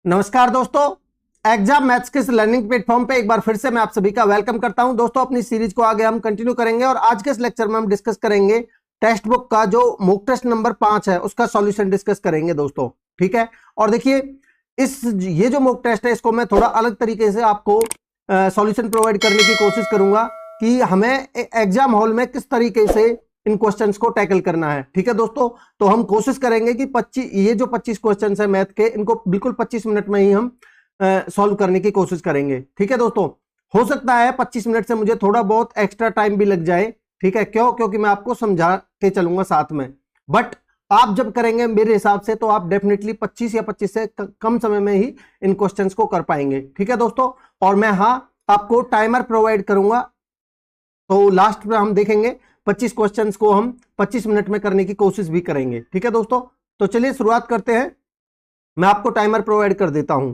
नमस्कार दोस्तों, exam maths के इस लर्निंग प्लेटफॉर्म पे एक बार फिर से मैं आप सभी का वेलकम करता हूं। दोस्तों, अपनी सीरीज को आगे हम कंटिन्यू करेंगे और आज के इस लेक्चर में हम डिस्कस करेंगे टेक्स्ट बुक का जो मॉक टेस्ट नंबर 5 है उसका सॉल्यूशन डिस्कस करेंगे दोस्तों। ठीक है, और देखिए ये जो मॉक टेस्ट है इसको मैं थोड़ा अलग तरीके से आपको सॉल्यूशन प्रोवाइड करने की कोशिश करूंगा कि हमें एग्जाम हॉल में किस तरीके से इन क्वेश्चंस को टैकल करना है। ठीक है दोस्तों, तो हम कोशिश करेंगे कि 25 क्वेश्चंस है मैथ के, इनको बिल्कुल 25 मिनट में ही हम सॉल्व करने की कोशिश करेंगे। ठीक है दोस्तों, हो सकता है 25 मिनट से मुझे थोड़ा बहुत एक्स्ट्रा टाइम भी लग जाए। ठीक है, क्योंकि मैं आपको समझा के चलूंगा साथ में, बट आप जब करेंगे मेरे हिसाब से तो आप डेफिनेटली 25 या 25 से कम समय में ही इन क्वेश्चंस को कर पाएंगे। ठीक है दोस्तों, और मैं आपको टाइमर प्रोवाइड करूंगा, तो लास्ट में हम देखेंगे 25 क्वेश्चंस को हम 25 मिनट में करने की कोशिश भी करेंगे। ठीक है दोस्तों, तो चलिए शुरुआत करते हैं। मैं आपको टाइमर प्रोवाइड कर देता हूं।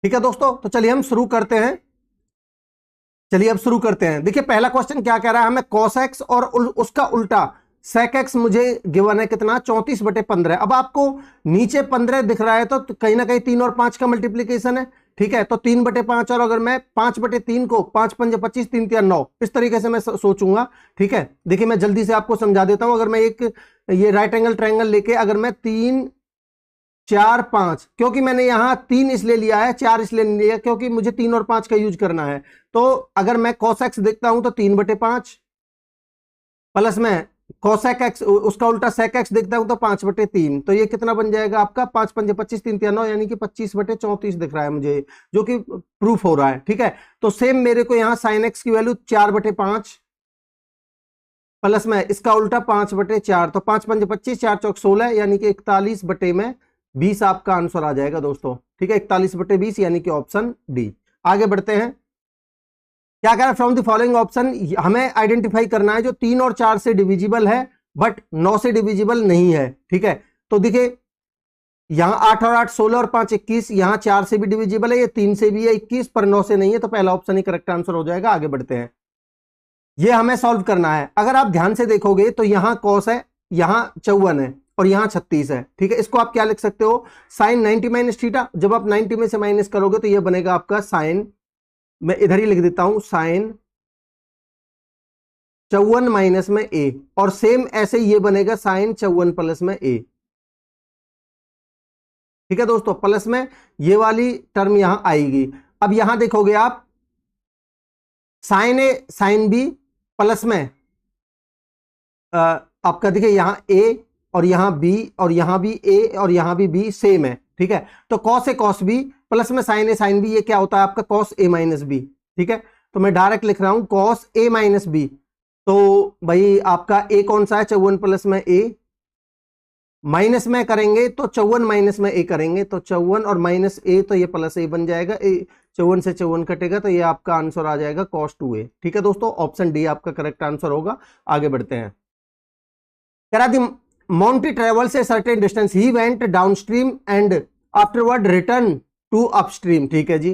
ठीक है दोस्तों, तो चलिए हम शुरू करते हैं। अब शुरू करते हैं। देखिए पहला क्वेश्चन क्या कह रहा है हमें, cos x और उसका उल्टा sec x मुझे गिवन है कितना, 34/15। अब आपको नीचे 15 दिख रहा है तो कहीं ना कहीं 3 और 5 का मल्टीप्लीकेशन है। ठीक है, तो 3/5, और अगर मैं 5/3 को 5 5 25 3 3 9 इस तरीके से मैं सोचूंगा। ठीक है, देखिए मैं जल्दी से आपको समझा देता हूं। अगर मैं ये राइट एंगल ट्रायंगल लेके अगर मैं 3 4 5, क्योंकि मैंने यहां 3 इसलिए लिया है, 4 इसलिए नहीं लिया क्योंकि मुझे 3 और 5 का यूज करना है। तो अगर मैं cos x देखता हूं तो 3/5 प्लस में cosec x उसका उल्टा sec x देखता हूं तो 5/3, तो ये कितना बन जाएगा आपका 5 5 25 3 3 9, यानी कि 25/34 दिख रहा है मुझे, जो कि प्रूफ हो रहा है। ठीक है, तो सेम मेरे को यहां sin x की वैल्यू 4/5 प्लस में इसका उल्टा 5/4, तो 5 5 25 4 चौक 16, यानी कि 41/20 आपका आंसर आ जाएगा दोस्तों। ठीक है, 41/20 यानी कि ऑप्शन डी। आगे बढ़ते हैं। क्या कह रहा है, फ्रॉम द फॉलोइंग ऑप्शन हमें आइडेंटिफाई करना है जो 3 और 4 से डिविजिबल है बट 9 से डिविजिबल नहीं है। ठीक है, तो देखिए यहां 8 और 8 16 और 5 21, यहां 4 से भी डिविजिबल है, ये 3 से भी है 21, पर 9 से नहीं है, तो पहला ऑप्शन ही करेक्ट आंसर हो जाएगा। आगे बढ़ते हैं, ये हमें सॉल्व करना है। अगर आप ध्यान से देखोगे तो यहां cos है, यहां 54 है और यहां 36 है। ठीक है, इसको आप क्या लिख सकते हो, साइन 90 माइनस थीटा। जब आप 90 में से माइनस करोगे तो ये बनेगा आपका साइन, मैं इधर ही लिख देता हूं, साइन 54 माइनस में ए, और सेम ऐसे ये बनेगा साइन 54 प्लस में ए। ठीक है दोस्तों, प्लस में ये वाली टर्म यहां आएगी। अब यहां देखोगे आप साइन ए साइन बी प्लस में आपका देखिए यहां ए और यहां बी और यहां भी ए और यहां भी बी सेम है। ठीक है, तो cos A cos B plus में साइन ए साइन बी, ये क्या होता है आपका कॉस ए माइनस बी। ठीक है, तो मैं डायरेक्ट लिख रहा हूं कॉस ए माइनस बी। तो भाई आपका ए कौन सा है, 54 प्लस में ए, माइनस में करेंगे तो 54 माइनस में ए करेंगे तो 54 और माइनस ए, तो ये प्लस ए बन जाएगा। 54 से 54 कटेगा तो ये आपका आंसर आ जाएगा cos 2a। ठीक है दोस्तों, ऑप्शन डी आपका करेक्ट आंसर होगा। आगे बढ़ते हैं। करा दी Monty travels a certain distance, he went downstream and afterward return to upstream। ठीक है जी,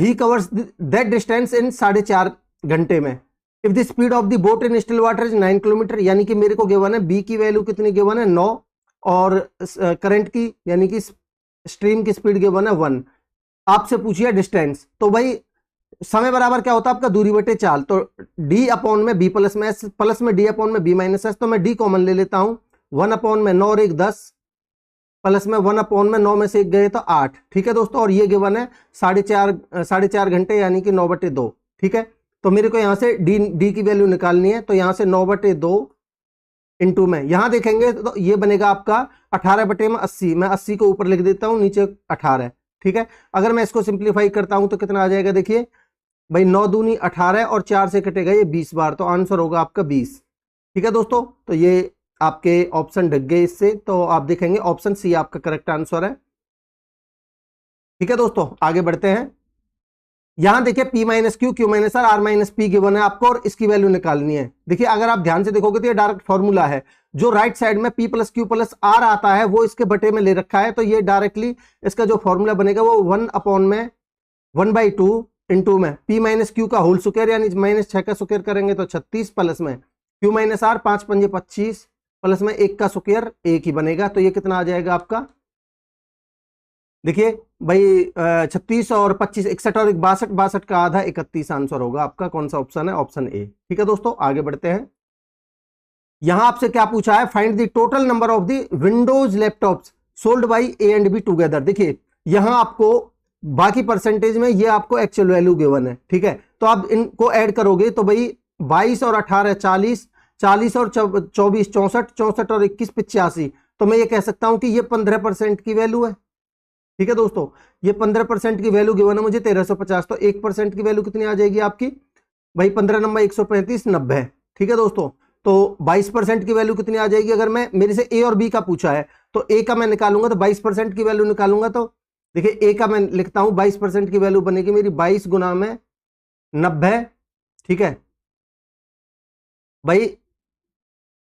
he covers that distance in 4.5 घंटे में। if the speed of the boat in still water is 9 kilometre, यानी कि मेरे को गिवन है बी की वैल्यू कितनी गिवन है 9, और करंट की यानी कि स्ट्रीम की स्पीड गिवन है 1। आपसे पूछिए डिस्टेंस, तो भाई समय बराबर क्या होता है आपका दूरी बटे चाल, तो डी अपॉन में बी प्लस में एस प्लस में डी अपॉन में बी माइनस एस, तो मैं डी कॉमन ले लेता हूं। 1 अपॉन में 9 और 1 10 प्लस में 1 अपॉन में 9 में से 1 गए तो 8। ठीक है दोस्तों, और ये गिवन है 4.5 घंटे यानी कि 9/2। ठीक है, तो मेरे को यहां से डी की वैल्यू निकालनी है, तो यहां से 9/2 इंटू में यहां देखेंगे तो ये बनेगा आपका 18/80। मैं 80 को ऊपर लिख देता हूं, नीचे 18। ठीक है, अगर मैं इसको सिंप्लीफाई करता हूं तो कितना आ जाएगा, देखिए भाई 9 दूनी 18 और 4 से कटेगा ये 20 बार, तो आंसर होगा आपका 20। ठीक है दोस्तों, तो ये आपके ऑप्शन ढक गए इससे, तो आप देखेंगे ऑप्शन सी आपका करेक्ट आंसर है। ठीक है दोस्तों, आगे बढ़ते हैं। यहां देखिए p minus q minus r minus p given है आपको, और इसकी वैल्यू निकालनी है। देखिए अगर आप ध्यान से देखोगे तो ये डायरेक्ट फॉर्मूला है, जो राइट साइड में p plus q plus r आता है वो इसके बटे में ले रखा है, तो ये डायरेक्टली इसका जो फॉर्मूला बनेगा वो 1 अपॉन में 1/2 इंटू में पी माइनस क्यू का होल स्क्वायर यानी माइनस 6 का स्क्वायर करेंगे तो 36 प्लस में क्यू माइनस आर 5 पंजे 25 प्लस में 1 का स्क्वायर 1 ही बनेगा। तो ये कितना आ जाएगा आपका, देखिए भाई 36 और 25 61 और 62 62 का आधा 31 आंसर होगा आपका। कौन सा ऑप्शन है, ऑप्शन ए। ठीक है दोस्तों, आगे बढ़ते हैं। यहां आपसे क्या पूछा है, find the total number of the Windows laptops sold by A and be together. देखिए यहां आपको बाकी परसेंटेज में ये आपको एक्चुअल वैल्यू गिवन है, ठीक है। तो आप इनको ऐड करोगे तो भाई 22 और 18 40, 40 और 24 64, 64 और 21 85। तो मैं ये कह सकता हूं कि ये 15% की वैल्यू है। ठीक है दोस्तों, ये 15% की वैल्यू गिवन है मुझे 1350। तो 1% की वैल्यू कितनी आ जाएगी आपकी भाई, 15 नंबर 135 90। ठीक है दोस्तों, तो 22% की वैल्यू कितनी आ जाएगी। अगर मैं मेरे से ए और बी का पूछा है तो ए का मैं निकालूंगा तो 22% की वैल्यू निकालूंगा। तो देखिए ए का मैं लिखता हूं 22% की वैल्यू बनेगी मेरी 22 गुना में 90। ठीक है भाई,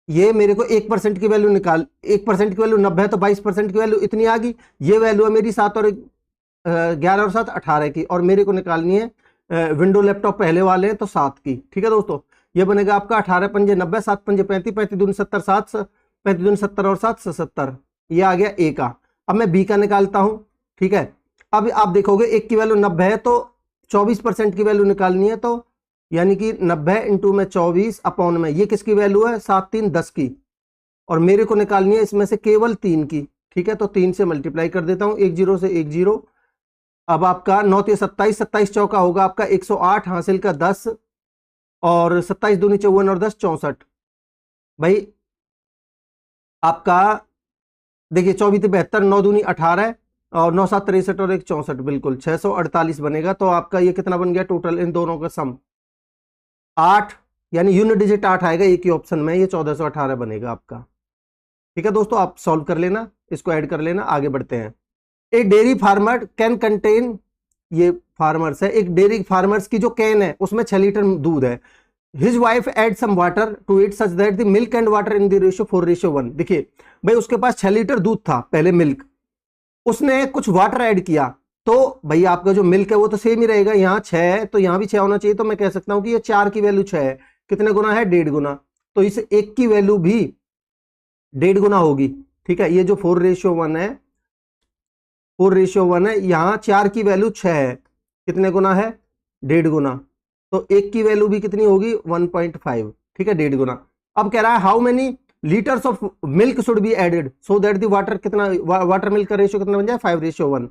ये मेरे को 1% की वैल्यू निकाल, 1% की वैल्यू 90 है तो 22% की वैल्यू इतनी आ गई। ये वैल्यू है मेरी 7 और 11 और 7 18 की, और मेरे को निकालनी है विंडो लैपटॉप पहले वाले हैं तो 7 की। ठीक है दोस्तों, ये बनेगा आपका 18 पंजे 90, 7 पंजे 35, 35 दूनी 70, 7 35 दूनी 70 और 7 77। ये आ गया ए का। अब मैं बी का निकालता हूं। ठीक है, अब आप देखोगे एक की वैल्यू 90 है तो 24% की वैल्यू निकालनी है, तो यानी कि 90 इंटू में 24 अपॉन में ये किसकी वैल्यू है 7 3 10 की, और मेरे को निकालनी है इसमें से केवल 3 की। ठीक है, तो 3 से मल्टीप्लाई कर देता हूं, 1 0 से 1 0। अब आपका 9 3 27, 27 चौका होगा आपका 108, हासिल का 10 और 27 दूनी 54 और 10 64। भाई आपका देखिए 24 72, 9 दूनी 18 और 9 7 63 और 1 64, बिल्कुल 648 बनेगा। तो आपका ये कितना बन गया टोटल इन दोनों का सम 8, यानी यूनिट डिजिट 8 आएगा एक ही ऑप्शन में, ये 1418 बनेगा आपका। ठीक है दोस्तों, आप सॉल्व कर लेना, इसको ऐड कर लेना। आगे बढ़ते हैं। ए डेयरी फार्मर कैन कंटेन, ये फार्मर्स है, एक डेयरी फार्मर्स की जो कैन है उसमें 6 लीटर दूध है। His wife add some water to it such that the milk and water in the ratio 4:1। देखिए भाई उसके पास 6 लीटर दूध था पहले मिल्क, उसने कुछ वाटर ऐड किया तो भाई आपका जो मिल्क है वो तो सेम ही रहेगा। यहाँ 6 है तो यहाँ भी 6 होना चाहिए। तो मैं कह सकता हूं कि ये 4 की वैल्यू 6 है, कितने गुना है 1.5 गुना। तो इस 1 की वैल्यू भी 1.5 गुना होगी। ठीक है, ये जो 4:1 है, 4:1 है, यहाँ 4 की वैल्यू 6 है, कितने गुना है 1.5 गुना। तो 1 की वैल्यू भी कितनी होगी 1.5। ठीक है, 1.5 गुना। अब कह रहा है how many litres of milk should be added so that the water, कितना वाटर मिल्क का रेशियो कितना बन जाए 5:1।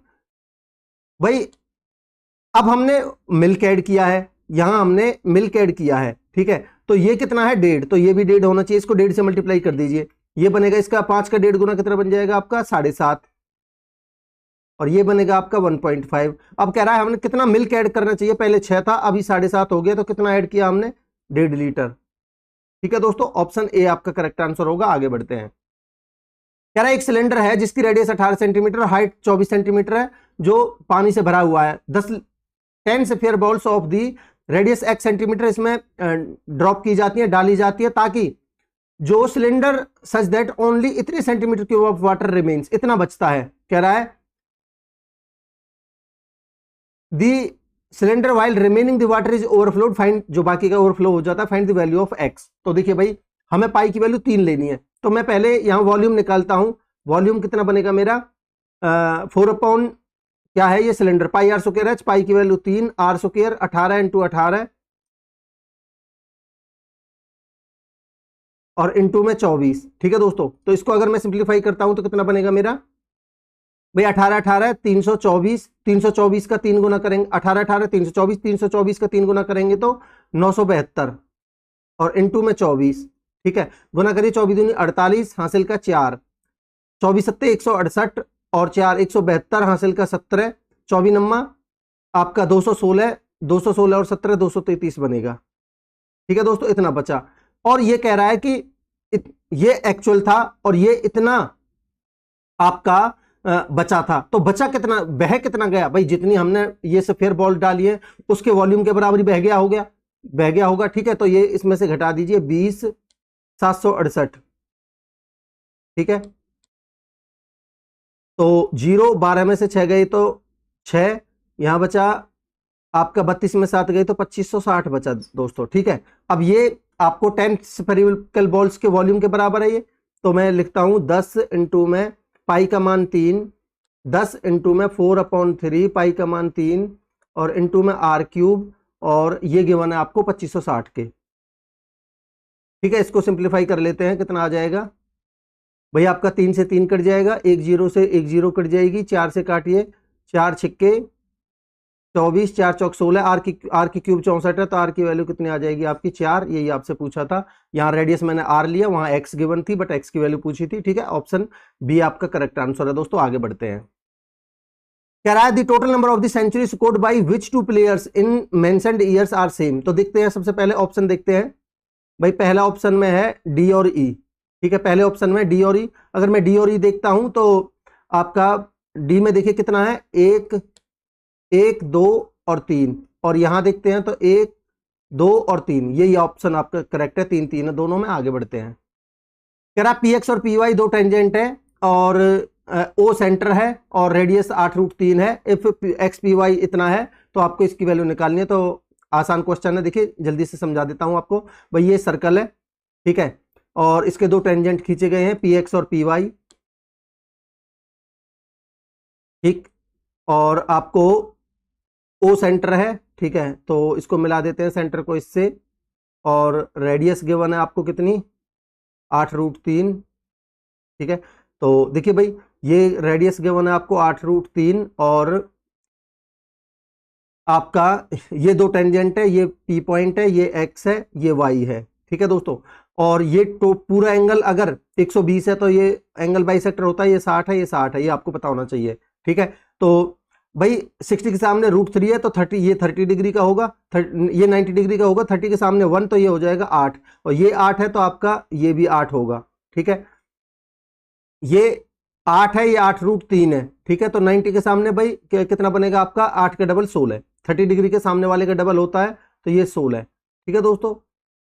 भाई अब हमने मिल्क ऐड किया है, यहां हमने मिल्क ऐड किया है। ठीक है, तो ये कितना है 1.5, तो ये भी 1.5 होना चाहिए। इसको 1.5 से मल्टीप्लाई कर दीजिए, ये बनेगा इसका 5 का 1.5 गुना कितना बन जाएगा आपका 7.5, और ये बनेगा आपका 1.5। अब कह रहा है हमने कितना मिल्क ऐड करना चाहिए, पहले 6 था अभी 7.5 हो गया, तो कितना ऐड किया हमने 1.5 लीटर। ठीक है दोस्तों, ऑप्शन ए आपका करेक्ट आंसर होगा। आगे बढ़ते हैं। कह रहा है एक सिलेंडर है जिसकी रेडियस 18 सेंटीमीटर, हाइट 24 सेंटीमीटर है, जो पानी से भरा हुआ है। 10 sphere balls of the radius x centimetre इसमें ड्रॉप की जाती है, डाली जाती है, ताकि जो सिलेंडर सच दैट ओनली इतने centimetre cube of water remains, इतना बचता है। कह रहा है the cylinder while remaining the water is overflowed, find, जो बाकी का ओवरफ्लो हो जाता है, find the value of x। तो देखिए भाई हमें पाई की वैल्यू 3 लेनी है, तो मैं पहले यहां वॉल्यूम निकालता हूं। वॉल्यूम कितना बनेगा मेरा 4 अपॉन क्या है ये cylinder, pi R square H, pi की वैल्यू 3, आर स्क्वायर 18 इंटू 18 और इंटू में 24। ठीक है दोस्तों, तो इसको अगर मैं सिंप्लीफाई करता हूं तो कितना बनेगा मेरा भाई 18 18 324, 324 का 3 गुना करेंगे, 18 18 324, 324 का 3 गुना करेंगे तो 972 और इंटू में 24। ठीक है, गुना करिए 24 दूनी 48, हासिल का 4, 24 सत्ते 168 और 4 172, हासिल का 17, 24 नम्मा आपका 216, 216 और 17 233 बनेगा। ठीक है दोस्तों, इतना बचा। और ये कह रहा है कि ये एक्चुअल था और ये इतना आपका बचा था, तो बचा कितना, बह कितना गया भाई, जितनी हमने ये सफेयर बॉल डाली है उसके वॉल्यूम के बराबर ही बह गया हो गया, बह गया होगा। ठीक है, तो ये इसमें से घटा दीजिए 20 768। ठीक है, तो 0 12 में से 6 गए तो 6, यहां बचा आपका 32 में 7 गए तो 2560 बचा दोस्तों, ठीक है। अब ये आपको 10 स्फेरिकल बॉल्स के वॉल्यूम के बराबर है ये, तो मैं लिखता हूं 10 इंटू में पाई का मान 3, 10 इंटू में 4/3 पाई का मान 3 और इंटू में r3, और ये गिवन है आपको 2560 के, ठीक है। इसको सिंप्लीफाई कर लेते हैं, कितना आ जाएगा भाई आपका 3 से 3 कट जाएगा, 1 0 से 1 0 कट जाएगी, 4 से काटिए, 4 छिक्के 24, 4 चौक 16, आर की क्यूब 64 है, तो आर की वैल्यू कितनी आ जाएगी आपकी 4। यही आपसे पूछा था, यहाँ रेडियस मैंने आर लिया, वहां एक्स गिवन थी बट एक्स की वैल्यू पूछी थी, ठीक है। ऑप्शन बी आपका करेक्ट आंसर है दोस्तों। आगे बढ़ते हैं। कह रहा है the total number of the century scored by which two players in mentioned years are same. तो देखते हैं, सबसे पहले ऑप्शन देखते हैं भाई। पहला ऑप्शन में है डी और ई, ठीक है। पहले ऑप्शन में डी और ई, अगर मैं डी और ई देखता हूं तो आपका डी में देखिए कितना है, 1 1 2 और 3, और यहां देखते हैं तो 1 2 और 3, यही ऑप्शन आपका करेक्ट है, 3 3 है दोनों में। आगे बढ़ते हैं। कह रहा पी एक्स और पी वाई दो टेंजेंट है और ओ सेंटर है और रेडियस 8√3 है। इफ एक्स पी वाई इतना है तो आपको इसकी वैल्यू निकालनी है। तो आसान क्वेश्चन है, देखिए जल्दी से समझा देता हूं आपको भाई। ये सर्कल है, ठीक है, और इसके दो टेंजेंट खींचे गए हैं, पी एक्स और पी वाई, ठीक, और आपको ओ सेंटर है, ठीक है। तो इसको मिला देते हैं सेंटर को इससे, और रेडियस गिवन है आपको कितनी, 8√3, ठीक है। तो देखिए भाई ये रेडियस गिवन है आपको 8√3 और आपका ये दो टेंजेंट है, ये पी पॉइंट है, ये एक्स है, ये वाई है, ठीक है दोस्तों। और ये तो पूरा एंगल अगर 120 है तो ये एंगल बाइसेक्टर होता है, ये 60 है, ये 60 है, ये आपको पता होना चाहिए, ठीक है। तो भाई 60 के सामने √3 है तो 30, ये 30 डिग्री का होगा, ये 90 डिग्री का होगा, 30 के सामने 1 तो ये हो जाएगा 8, और ये 8 है तो आपका ये भी 8 होगा, ठीक है। ये 8 है, ये 8√3 है, ठीक है। तो 90 के सामने भाई कितना बनेगा आपका, 8 का डबल 16, 30 डिग्री के सामने वाले का डबल होता है तो ये 16 है, ठीक है दोस्तों।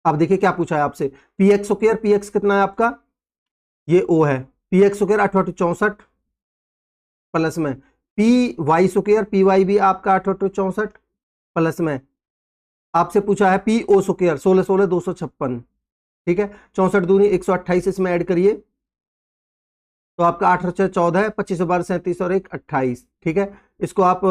अब देखिए क्या पूछा है आपसे, p x square, p x कितना है आपका, ये ओ है, पी एक्स स्क्वायर 8/64 प्लस में p y square, p y भी आपका 8/64 प्लस में आपसे पूछा है पी ओ स्क्वायर 16 16 256, ठीक है। 64 दूनी 128, इसमें ऐड करिए तो आपका 8 और 6 14 है, 25 12 37 और 1 28, ठीक है। इसको आप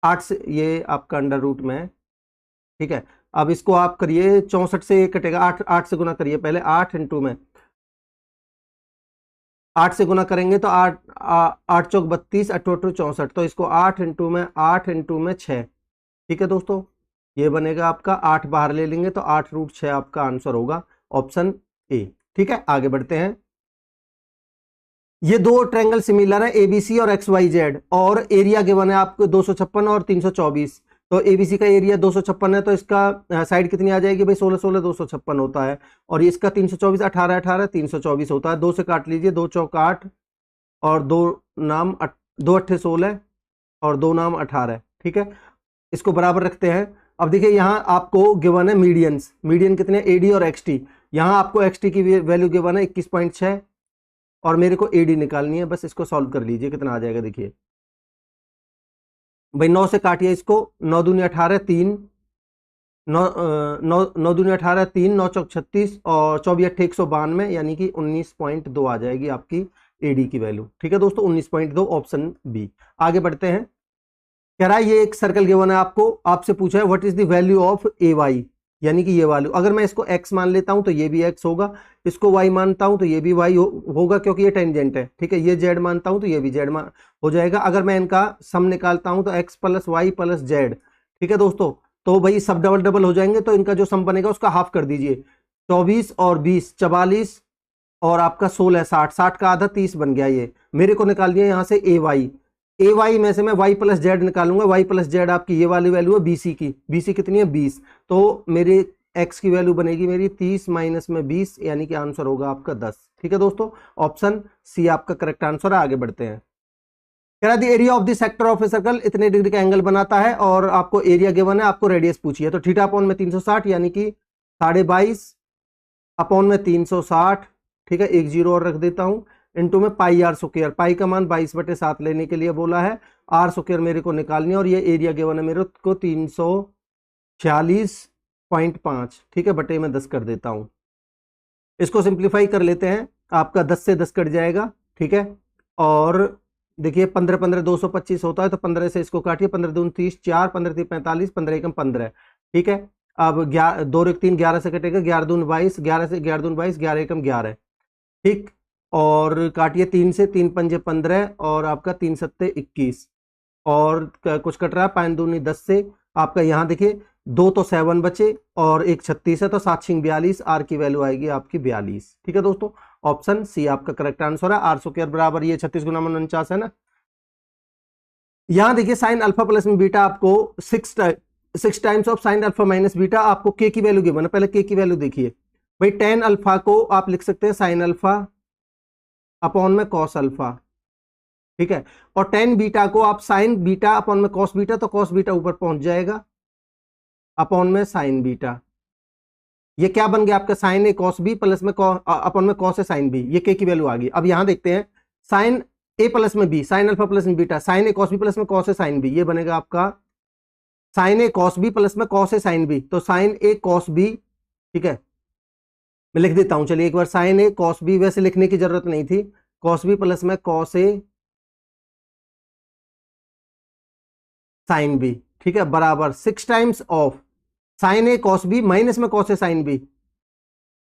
8 से, ये आपका अंडर रूट में है, ठीक है। अब इसको आप करिए, 64 से 1 कटेगा, 8 से गुना करिए पहले, 8 इंटू में 8 से गुना करेंगे तो 8 8 चौक 32, 8 8 64, तो इसको 8 इंटू में 8 इंटू में 6, ठीक है दोस्तों। ये बनेगा आपका 8 बाहर ले लेंगे तो 8√6 आपका आंसर होगा, ऑप्शन ए, ठीक है। आगे बढ़ते हैं। ये दो ट्रायंगल सिमिलर है, एबीसी और एक्स वाई जेड, और एरिया गिवन है आपको 256 और 324। तो एबीसी का एरिया 256 है तो इसका साइड कितनी आ जाएगी भाई, 16 16 256 होता है, और इसका 324 18 18 324 होता है। 2 से काट लीजिए, 2 चौक 8 और 2 नाम 2 अट्ठे 16 और 2 नाम 18, ठीक है। इसको बराबर रखते हैं। अब देखिए यहाँ आपको गिवन है मीडियंस, मीडियन कितने, एडी और एक्सटी। यहाँ आपको एक्सटी की वैल्यू गिवन है 21.6 और मेरे को एडी निकालनी है, बस इसको सॉल्व कर लीजिए, कितना आ जाएगा देखिए भाई। 9 से काटिए इसको, 9 दूनी 18 3, 9 दूनी 18 3, 9 चौक 36 और 24 अट्ठे 192, यानी कि 19.2 आ जाएगी आपकी एडी की वैल्यू, ठीक है दोस्तों, 19.2, ऑप्शन बी। आगे बढ़ते हैं। कह रहा है ये एक सर्कल गिवन है आपको, आपसे पूछा है what is the value of a y, यानी कि ये वैल्यू, अगर मैं इसको x मान लेता हूं तो ये भी x होगा, इसको y मानता हूं तो ये भी y होगा क्योंकि ये टेंजेंट है, ठीक है। ये z मानता हूं तो ये भी z हो जाएगा। अगर मैं इनका सम निकालता हूं तो x + y + z, ठीक है दोस्तों। तो भाई सब डबल डबल हो जाएंगे तो इनका जो सम बनेगा उसका हाफ कर दीजिए, 24 और 20 44 और आपका 16 60, 60 का आधा 30 बन गया। ये मेरे को निकाल दिया यहाँ से ए वाई में से मैं y + z निकालूंगा, y + z आपकी ये वाली वैल्यू है बीसी की, बीसी कितनी है 20, तो मेरे x की वैल्यू बनेगी मेरी 30 माइनस में 20, यानी कि आंसर होगा आपका 10, ठीक है दोस्तों। ऑप्शन सी आपका करेक्ट आंसर है। आगे बढ़ते हैं। कह रहा है area of the sector of a circle इतने डिग्री का एंगल बनाता है और आपको एरिया गिवन है, आपको रेडियस पूछी है। तो थीटा अपॉन में 360 यानी कि 22.5 अपॉन में 360, ठीक है, 1 0 और रख देता हूं, इनटू में पाई आर स्क्वायर, पाई का मान 22/7 लेने के लिए बोला है, आर स्क्वायर मेरे को निकालनी है, और ये एरिया गिवन है मेरे को 346.5, ठीक है, बटे में 10 कर देता हूं। इसको सिंप्लीफाई कर लेते हैं, आपका 10 से 10 कट जाएगा, ठीक है। और देखिए 15 15 225 होता है, तो 15 से इसको काटिए, 15 दूनी 30, 4 15 3 45, 15 एकम 15, ठीक है। अब 2 और 1 3, 11 से कटेगा, 11 दूनी 22, 11 से 11 दूनी 22, 11 एकम 11, ठीक। और काटिए 3 से, 3 पंजे 15, और आपका 3 सत्ते 21, और कुछ कट रहा है, 5 दूनी 10 से आपका यहाँ देखिए 2 तो 7 बचे और 1 36 है, तो 7 6 42, आर की वैल्यू आएगी आपकी 42, ठीक है दोस्तों। ऑप्शन सी आपका करेक्ट आंसर है। आर स्क्वायर बराबर ये 36 गुना 49 है ना। यहां देखिए साइन अल्फा प्लस में बीटा आपको 6 times of sine alpha minus beta, आपको के की वैल्यू गिवन है। पहले के की वैल्यू देखिए भाई, टेन अल्फा को आप लिख सकते हैं साइन अल्फा अपॉन में कॉस अल्फा, ठीक है। और टेन बीटा को आप साइन बीटा अपॉन में कॉस बीटा, तो कॉस बीटा ऊपर पहुंच जाएगा अपॉन में साइन बीटा। ये क्या बन गया आपका, साइन ए कॉस बी प्लस में अपॉन में कॉस ए साइन बी, ये के की वैल्यू आ गई। अब यहां देखते हैं साइन ए प्लस में बी, साइन अल्फा प्लस में बीटा, साइन ए कॉस बी प्लस में कॉस ए साइन बी, ये बनेगा आपका साइन ए कॉस बी प्लस में कॉस ए साइन बी, तो साइन ए कॉस बी, ठीक है। मैं लिख देता हूं, चलिए एक बार, साइन ए कॉस बी, वैसे लिखने की जरूरत नहीं थी, कॉस बी प्लस में कॉस ए साइन बी, ठीक है, बराबर 6 times of sine A cos b minus में कॉस ए साइन बी,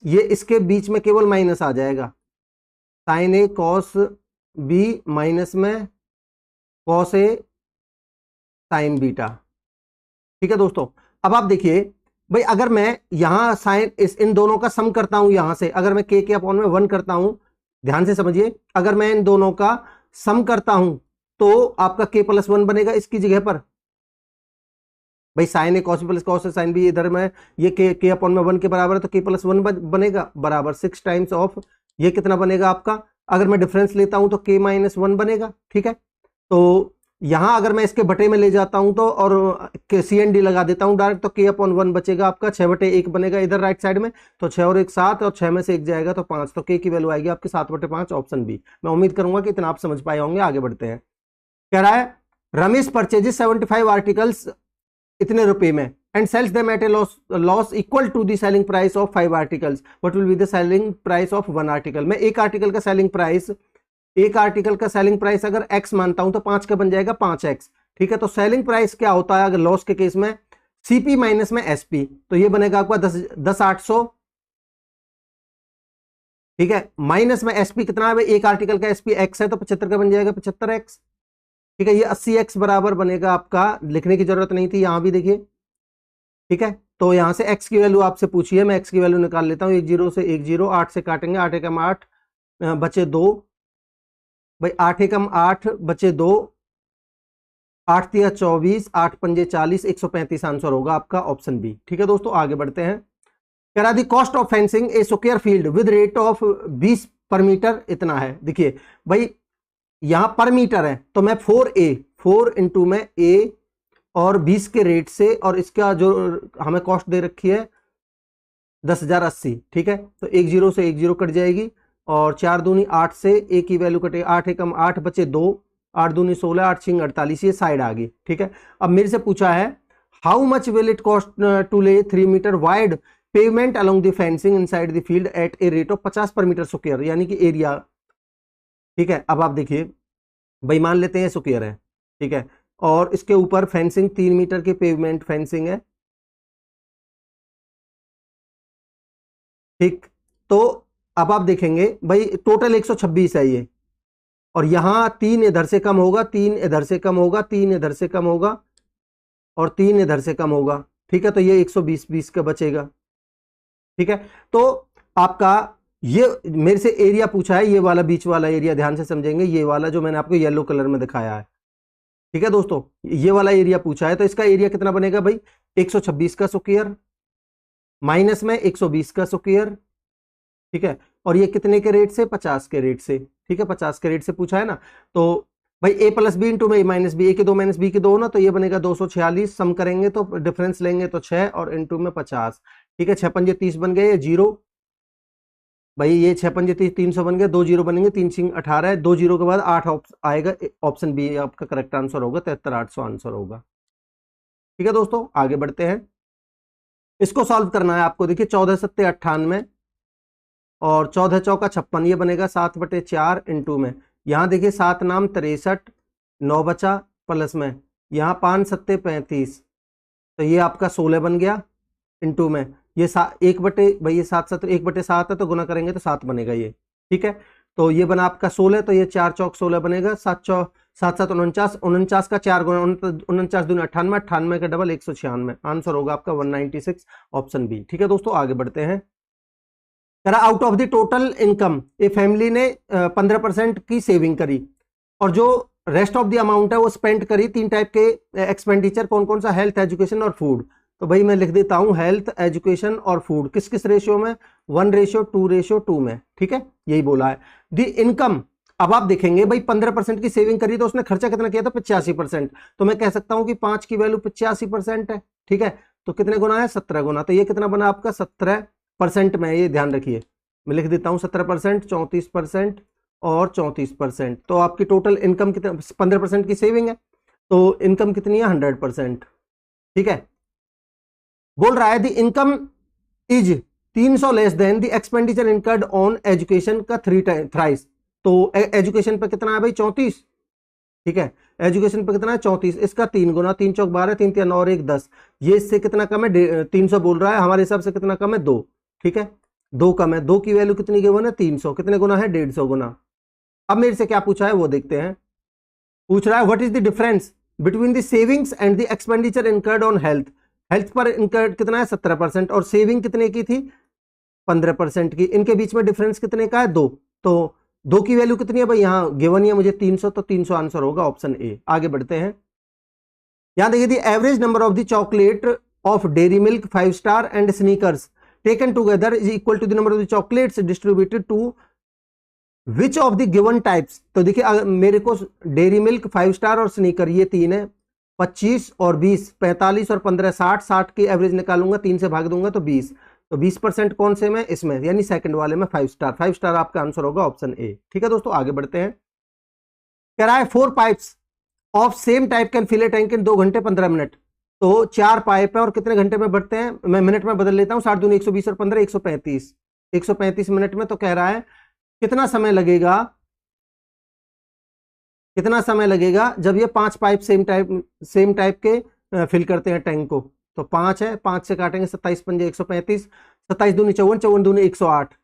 ये इसके बीच में केवल माइनस आ जाएगा, साइन ए कॉस बी माइनस में कॉस ए साइन बीटा, ठीक है दोस्तों। अब आप देखिए भाई, अगर मैं यहां साइन इन दोनों का सम करता हूं, यहां से अगर मैं के अपॉन में 1 करता हूं, ध्यान से समझिए, अगर मैं इन दोनों का सम करता हूं तो आपका के प्लस 1 बनेगा इसकी जगह पर। भाई साइन ए cos plus cos sine B, इधर में ये के अपॉन में 1 के बराबर है, तो के प्लस 1 बनेगा, बराबर 6 टाइम्स ऑफ ये कितना बनेगा आपका, अगर मैं डिफरेंस लेता हूं तो के माइनस 1 बनेगा, ठीक है। तो यहां अगर मैं इसके बटे में ले जाता हूं तो, और सी एन डी लगा देता हूं डायरेक्ट, तो के अपॉन 1 बचेगा आपका 6/1 बनेगा इधर राइट साइड में, तो 6 और 1 7, और 6 में से 1 जाएगा तो 5, तो के की वैल्यू आएगी आपकी 7/5, ऑप्शन बी। मैं उम्मीद करूंगा कि इतना आप समझ पाए होंगे। आगे बढ़ते हैं, कह रहा है रमेश परचेजेस 75 आर्टिकल्स इतने रुपए में and sells them at a loss equal to the selling price of 5 articles, what will be the selling price of 1 article. मैं एक आर्टिकल का सेलिंग प्राइस अगर x मानता हूं तो 5 का बन जाएगा 5x, ठीक है। तो सेलिंग प्राइस क्या होता है अगर लॉस के केस में, सीपी माइनस में एसपी, तो ये बनेगा आपका 10,800, ठीक है, माइनस में एसपी कितना है, एक आर्टिकल का एसपी x है, तो 75 का बन जाएगा 75x, ठीक है। ये 80x बराबर बनेगा आपका, लिखने की जरूरत नहीं थी, यहां भी देखिए, ठीक है। तो यहां से x की वैल्यू आपसे पूछिए, मैं x की वैल्यू निकाल लेता हूं, 1 0 से 1 0, 8 से काटेंगे, 8 एकम 8 बचे 2, भाई 8 एकम 8 बचे 2, 8 तिया 24, 8 पंजे 40, 135 आंसर होगा आपका ऑप्शन बी, ठीक है दोस्तों। आगे बढ़ते हैं, कह रहा दी cost of fencing A square field with rate of 20 पर मीटर इतना है। देखिए भाई यहां पर मीटर है, तो मैं 4 इंटू में ए और 20 के रेट से, और इसका जो हमें कॉस्ट दे रखी है 10,080, ठीक है। तो 1 0 से 1 0 कट जाएगी, और 4 दूनी 8 से ए की वैल्यू कटे, 8 एकम 8 बचे 2, 8 दूनी 16, 8 6 48, ये साइड आ गई, ठीक है। अब मेरे से पूछा है how much will it cost to lay 3 metre wide pavement along the fencing inside the field at a rate of 50 per metre square, यानी कि एरिया, ठीक है। अब आप देखिए भाई, मान लेते हैं स्क्वायर है, ठीक है, और इसके ऊपर फेंसिंग 3 मीटर की पेवमेंट फेंसिंग है, ठीक। तो अब आप देखेंगे भाई टोटल 126 है ये, और यहां 3 इधर से कम होगा, 3 इधर से कम होगा, 3 इधर से कम होगा, और 3 इधर से कम होगा, ठीक है। तो ये 120 का बचेगा, ठीक है। तो आपका ये मेरे से एरिया पूछा है, ये वाला बीच वाला एरिया, ध्यान से समझेंगे, ये वाला जो मैंने आपको येलो कलर में दिखाया है, ठीक है दोस्तों, ये वाला एरिया पूछा है। तो इसका एरिया कितना बनेगा भाई, 126 का स्क्वायर माइनस में 120 का स्क्वायर, ठीक है। और ये कितने के रेट से, 50 के रेट से, ठीक है, 50 के रेट से पूछा है ना। तो भाई a प्लस बी इंटू में ए माइनस बी, ए के 2 माइनस बी के 2 ना, तो ये बनेगा 246, सम करेंगे तो डिफरेंस लेंगे तो 6, और इंटू में 50, ठीक है। 6 पंजे 30 बन गए, 0 भाई ये 6 पंजे 30, 300 बन गए, 2 जीरो बनेंगे, 3 सिंह 18 है, 2 जीरो के बाद 8 आएगा, ऑप्शन बी आपका करेक्ट आंसर होगा, 73,800 आंसर होगा। ठीक है दोस्तों, आगे बढ़ते हैं। इसको सॉल्व करना है आपको। देखिए 14 सत्ते 98 और 14 चौका 56, ये बनेगा 7/4 इंटू में, यहाँ देखिए 7 नाम 63, 9 बचा प्लस में, यहाँ 5 सत्ते 35, तो ये आपका 16 बन गया इंटू में, ये 1 भाई ये 1/7 है तो गुना करेंगे तो 7 बनेगा ये। ठीक है, तो ये बना आपका 16, तो ये 4 चौक 16 बनेगा, 7 7 49, 49 का 4 गुना 49 दूनी 98, 98 का डबल 196, आंसर होगा आपका 196, ऑप्शन बी। ठीक है दोस्तों, आगे बढ़ते हैं। Out of the total income a family ने 15% की सेविंग करी और जो रेस्ट ऑफ द अमाउंट है वो स्पेंड करी। 3 टाइप के एक्सपेंडिचर कौन कौन सा, हेल्थ, एजुकेशन और फूड। तो भाई मैं लिख देता हूं हेल्थ, एजुकेशन और फूड किस किस रेशियो में, 1:2:2 में। ठीक है, यही बोला है। द इनकम, अब आप देखेंगे भाई 15% की सेविंग करी तो उसने खर्चा कितना किया था, 85%। तो मैं कह सकता हूं कि 5 की वैल्यू 85% है। ठीक है, तो कितने गुना है, 17 गुना, तो ये कितना बना आपका 17% में, ये ध्यान रखिए। मैं लिख देता हूं 17%, 34% और 34%। तो आपकी टोटल इनकम कितना, 15% की सेविंग है तो इनकम कितनी है, 100%। ठीक है, बोल रहा है the income is 300 less than the expenditure incurred on education का 3 तो एजुकेशन पे कितना है भाई, 34। ठीक है, एजुकेशन पे कितना है, 34, इसका 3 गुना, 3 चौक 12, 3 3 और 1 10, ये इससे कितना कम है, 300 बोल रहा है, हमारे हिसाब से कितना कम है, 2। ठीक है, 2 कम है, 2 की वैल्यू कितनी गिवन है, 300, कितने गुना है, 150 गुना। अब मेरे से क्या पूछा है वो देखते हैं। पूछ रहा है what is the difference between the savings and the expenditure incurred on health. Health पर इनकर्ड कितना है, 17% और सेविंग कितने की थी, 15% की। इनके बीच में डिफरेंस कितने का है, 2। तो 2 की वैल्यू कितनी है भाई, यहां गिवन है मुझे 300, तो 300 आंसर होगा, ऑप्शन ए। आगे बढ़ते हैं। यहां देखिए the average number of the chocolate of Dairy Milk 5 star and Snickers taken together is equal to the number of the chocolates distributed to which of the given types. तो देखिए मेरे को Dairy Milk, 5 star और Snickers ये 3 है, 25 और 20, 45 और 15, 60, 60 की एवरेज निकालूंगा, 3 से भाग दूंगा तो 20, तो 20% कौन से में, इसमें, यानी सेकंड वाले में 5 स्टार। 5 स्टार आपका आंसर होगा, ऑप्शन ए। ठीक है दोस्तों, आगे बढ़ते हैं। कह रहा है 4 pipes of same type can fill a tank in 2 घंटे 15 मिनट। तो 4 पाइप है और कितने घंटे में भरते हैं, मैं मिनट में बदल लेता हूं, 60 दूनी 120 और 15 135, 135 मिनट में। तो कह रहा है कितना समय लगेगा, कितना समय लगेगा जब ये 5 पाइप सेम टाइप के फिल करते हैं टैंक को। तो 5 है, 5 से काटेंगे 27 पंजे 135, 27 दूनी 54, 54 दूनी 108,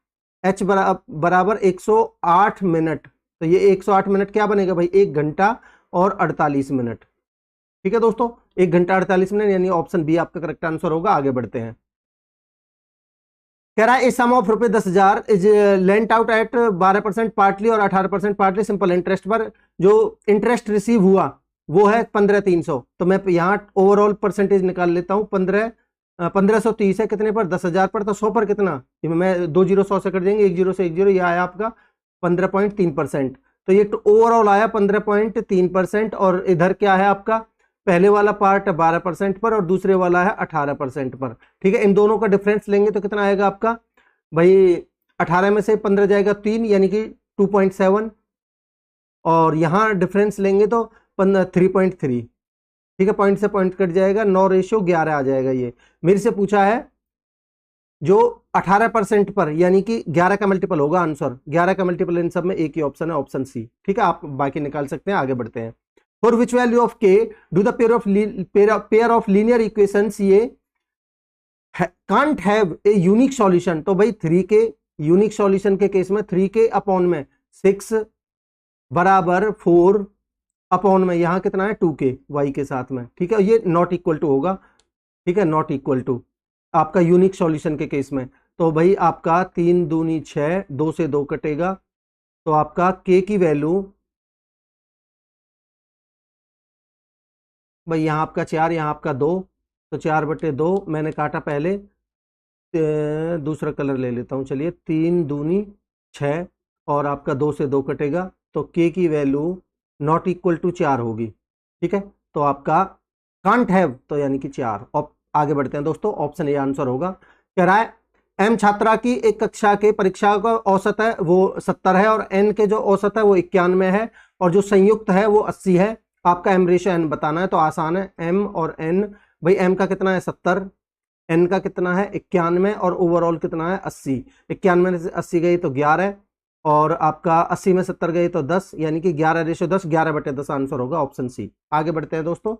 एच बराबर 108 मिनट। तो ये 108 मिनट क्या बनेगा भाई, 1 घंटा और 48 मिनट। ठीक है दोस्तों, 1 घंटा 48 मिनट, यानी ऑप्शन बी आपका करेक्ट आंसर होगा। आगे बढ़ते हैं। कह रहा है सम ऑफ रुपए 10,000 is lent out at 12% partly और 18% पार्टली सिंपल इंटरेस्ट पर। जो इंटरेस्ट रिसीव हुआ वो है 15,300। तो मैं यहाँ ओवरऑल परसेंटेज निकाल लेता हूँ, 1530 है कितने पर, 10,000 पर, तो 100 पर कितना, मैं 2 जीरो 100 से कट देंगे, 1 जीरो से 1 जीरो, ये आया आपका 15.3%। तो ये ओवरऑल आया 15.3%। और इधर क्या है आपका, पहले वाला पार्ट 12% पर और दूसरे वाला है 18% पर। ठीक है, इन दोनों का डिफरेंस लेंगे तो कितना आएगा आपका भाई, 18 में से 15 जाएगा 3, यानी कि 2.7, और यहाँ डिफरेंस लेंगे तो 3.3। ठीक है, पॉइंट से पॉइंट कट जाएगा, 9:11 आ जाएगा। ये मेरे से पूछा है जो 18% पर, यानी कि 11 का मल्टीपल होगा आंसर, 11 का मल्टीपल इन सब में एक ही ऑप्शन है, ऑप्शन सी। ठीक है, आप बाकी निकाल सकते हैं। आगे बढ़ते हैं। For which value of k do the pair of linear equations ये can't have a unique solution। तो भाई 3k यूनिक सॉल्यूशन के केस में 3k अपॉन में 6 बराबर 4 अपॉन में यहाँ कितना है 2k y के साथ में। ठीक है, ये नॉट इक्वल टू होगा। ठीक है, नॉट इक्वल टू आपका यूनिक सॉल्यूशन के केस में। तो भाई आपका 3 दूनी 6, 2 से 2 कटेगा, तो आपका k की वैल्यू भाई यहाँ आपका 4, यहाँ आपका 2, तो 4/2 मैंने काटा पहले, दूसरा कलर ले लेता हूँ, चलिए, 3 दूनी 6 और आपका 2 से 2 कटेगा, तो k की वैल्यू नॉट इक्वल टू 4 होगी। ठीक है, तो आपका कांट हैव, तो यानी कि 4। आगे बढ़ते हैं दोस्तों, ऑप्शन ए आंसर होगा। कह रहा है m छात्रा की एक कक्षा के परीक्षा का औसत है वो 70 है, और n के जो औसत है वो 91 है, और जो संयुक्त है वो 80 है। आपका m रेशो n बताना है, तो आसान है, m और n। भाई m का कितना है 70, n का कितना है 91, और ओवरऑल कितना है 80। 91 में से 80 गई तो 11, और आपका 80 में 70 गई तो 10, यानी कि 11:10, 11/10 आंसर होगा ऑप्शन सी। आगे बढ़ते हैं दोस्तों।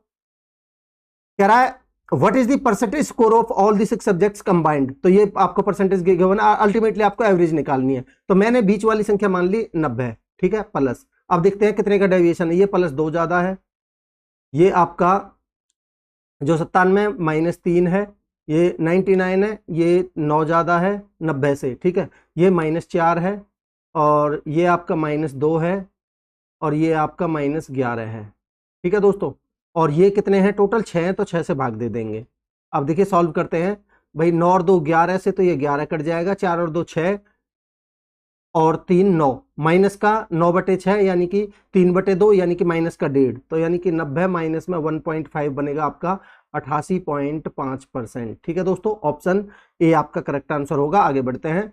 कह रहा है what is the percentage score of all the 6 subjects combined. तो ये आपको परसेंटेज गिवन है, अल्टीमेटली आपको एवरेज निकालनी है। तो मैंने बीच वाली संख्या मान ली 90, ठीक है, प्लस। अब देखते हैं कितने का डेविएशन है। ये +2 ज्यादा है, ये आपका जो 97 -3 है, ये 99 है, ये 9 ज्यादा है 90 से, ठीक है, ये -4 है, और ये आपका -2 है, और ये आपका -11 है, ठीक है दोस्तों। और ये कितने हैं टोटल 6 हैं, तो 6 से भाग दे देंगे। अब देखिए सॉल्व करते हैं। भाई 9 और 2 11 से, तो ये 11 कट जाएगा, 4 और 2 6, और 3 9, माइनस का 9/6 यानी कि 3/2, यानी कि माइनस का 1.5, तो यानी कि 90 माइनस में 1.5 बनेगा आपका 88.5%। ठीक है दोस्तों, ऑप्शन ए आपका करेक्ट आंसर होगा। आगे बढ़ते हैं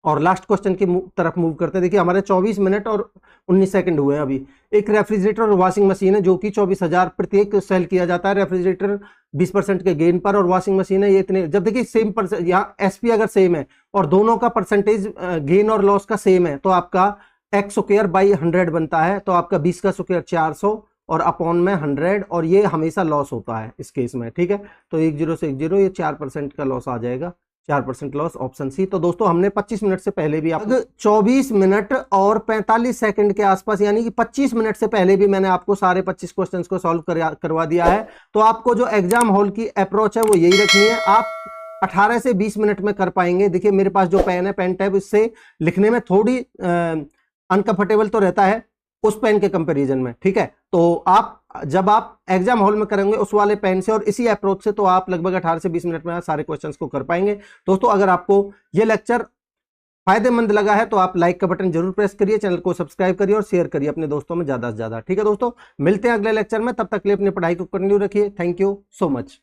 और लास्ट क्वेश्चन की तरफ मूव करते हैं। देखिए हमारे 24 मिनट और 19 सेकंड हुए हैं अभी। एक रेफ्रिजरेटर और वॉशिंग मशीन है जो कि 24,000 प्रत्येक सेल किया जाता है। रेफ्रिजरेटर 20% के गेन पर, और वॉशिंग मशीन है ये इतने। जब देखिए सेम परसेंट, यहाँ एसपी अगर सेम है और दोनों का परसेंटेज गेन और लॉस का सेम है, तो आपका x²/100 बनता है। तो आपका 20 का स्क्वायर 400 और अपॉन में 100, और ये हमेशा लॉस होता है इस केस में। ठीक है, तो 10 से 10 ये 4% का लॉस आ जाएगा, 4% लॉस, ऑप्शन सी। तो दोस्तों हमने 25 मिनट से पहले भी आप 24 मिनट और 45 सेकंड के आसपास, यानी कि 25 मिनट से पहले भी मैंने आपको सारे 25 क्वेश्चंस को सॉल्व करवा दिया है। तो आपको जो एग्जाम हॉल की अप्रोच है वो यही रखनी है। आप 18 से 20 मिनट में कर पाएंगे। देखिए मेरे पास जो पेन है, पेन टैब, इससे लिखने में थोड़ी अनकंफर्टेबल तो रहता है उस पेन के कंपैरिजन में। ठीक है, तो आप जब आप एग्जाम हॉल में करेंगे उस वाले पेन से और इसी अप्रोच से, तो आप लगभग 18 से 20 मिनट में सारे क्वेश्चंस को कर पाएंगे। दोस्तों अगर आपको ये लेक्चर फायदेमंद लगा है तो आप लाइक का बटन जरूर प्रेस करिए, चैनल को सब्सक्राइब करिए और शेयर करिए अपने दोस्तों में ज्यादा से ज्यादा। ठीक है दोस्तों, मिलते हैं अगले लेक्चर में, तब तक के लिए अपनी पढ़ाई को कंटिन्यू रखिए। Thank you so much.